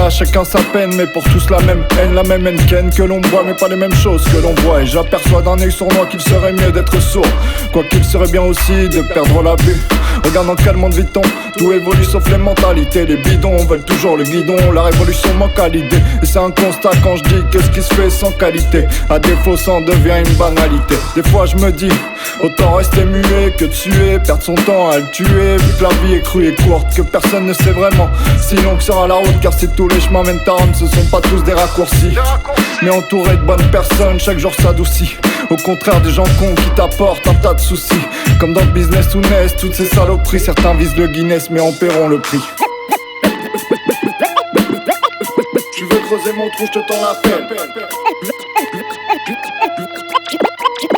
Chacun sa peine, mais pour tous la même haine ken que l'on voit, mais pas les mêmes choses que l'on voit. Et j'aperçois d'un œil sournois qu'il serait mieux d'être sourd, quoi qu'il serait bien aussi de perdre la vue. Regarde dans quel monde vit-on, tout évolue sauf les mentalités. Les bidons veulent toujours le guidon, la révolution manque à l'idée. Et c'est un constat quand je dis que ce qui se fait sans qualité, à défaut ça en devient une banalité. Des fois je me dis, autant rester muet que de tuer, perdre son temps à le tuer. Vu que la vie est crue et courte, que personne ne sait vraiment si longue sera la route, car c'est tous les chemins mènent à Rome, ce sont pas tous des raccourcis. Mais entouré de bonnes personnes, chaque jour s'adoucit. Au contraire des gens cons qui t'apportent un tas de soucis. Comme dans le business où naissent toutes ces saloperies. Certains visent le Guinness mais en paieront le prix. Tu veux creuser mon trou, je te tends la pelle.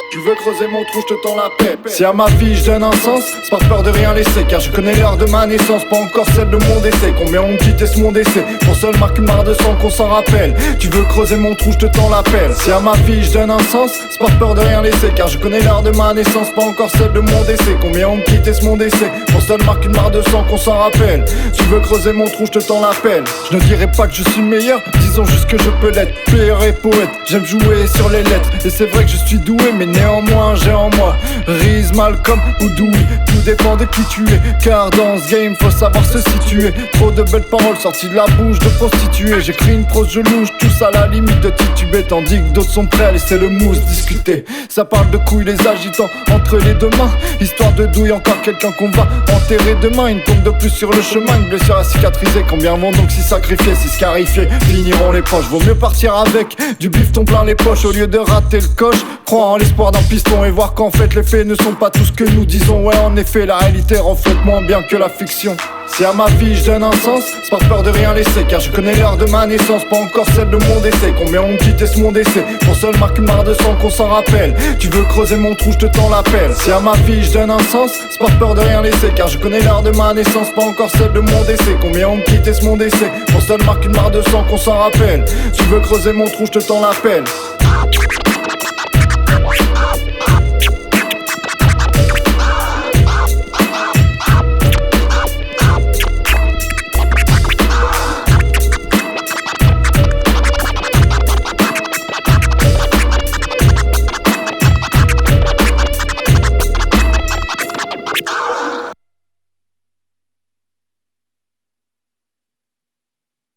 Tu veux creuser mon trou, je te tends la paix. Si à ma vie je donne un sens, c'est par peur de rien laisser, car je connais l'heure de ma naissance, pas encore celle de mon décès. Combien ont quitté ce monde d'essai pour seule marque une mare de sang qu'on s'en rappelle. Tu veux creuser mon trou, je te tends la pelle. Si à ma vie je donne un sens, c'est par peur de rien laisser, car je connais l'heure de ma naissance, pas encore celle de mon décès. Combien ont quitté ce monde d'essai pour seule marque une mare de sang qu'on s'en rappelle. Tu veux creuser mon trou, je te tends la pelle. Je ne dirais pas que je suis meilleur, disons juste que je peux l'être. Père et poète, j'aime jouer sur les lettres. Et c'est vrai que je suis doué, mais néanmoins j'ai en moi Riz, Malcolm ou Dewey. Tout dépend de qui tu es, car dans ce game faut savoir se situer. Trop de belles paroles sorties de la bouche de prostituées. J'écris une prose, je louche, tous à la limite de tituber, tandis que d'autres sont prêts à laisser le mousse discuter. Ça parle de couilles les agitant entre les deux mains, histoire de douiller encore quelqu'un qu'on va enterrer demain. Une tombe de plus sur le chemin, une blessure à cicatriser. Combien vont donc s'y sacrifier, s'y scarifier, finiront les proches. Vaut mieux partir avec du bifton plein les poches au lieu de rater le coche. Croire en l'espoir d'un piston et voir qu'en fait les faits ne sont pas tout ce que nous disons. Ouais, en effet, la réalité reflète moins bien que la fiction. Si à ma vie je donne un sens, c'est par peur de rien laisser, car je connais l'heure de ma naissance, pas encore celle de mon décès. Combien ont quitté ce monde d'essai pour seule marque une mare de sang qu'on s'en rappelle. Tu veux creuser mon trou, je te tends la pelle. Si à ma vie je donne un sens, c'est par peur de rien laisser, car je connais l'heure de ma naissance, pas encore celle de mon décès. Combien ont quitté ce monde d'essai pour seule marque une mare de sang qu'on s'en rappelle. Tu veux creuser mon trou, je te tends la pelle.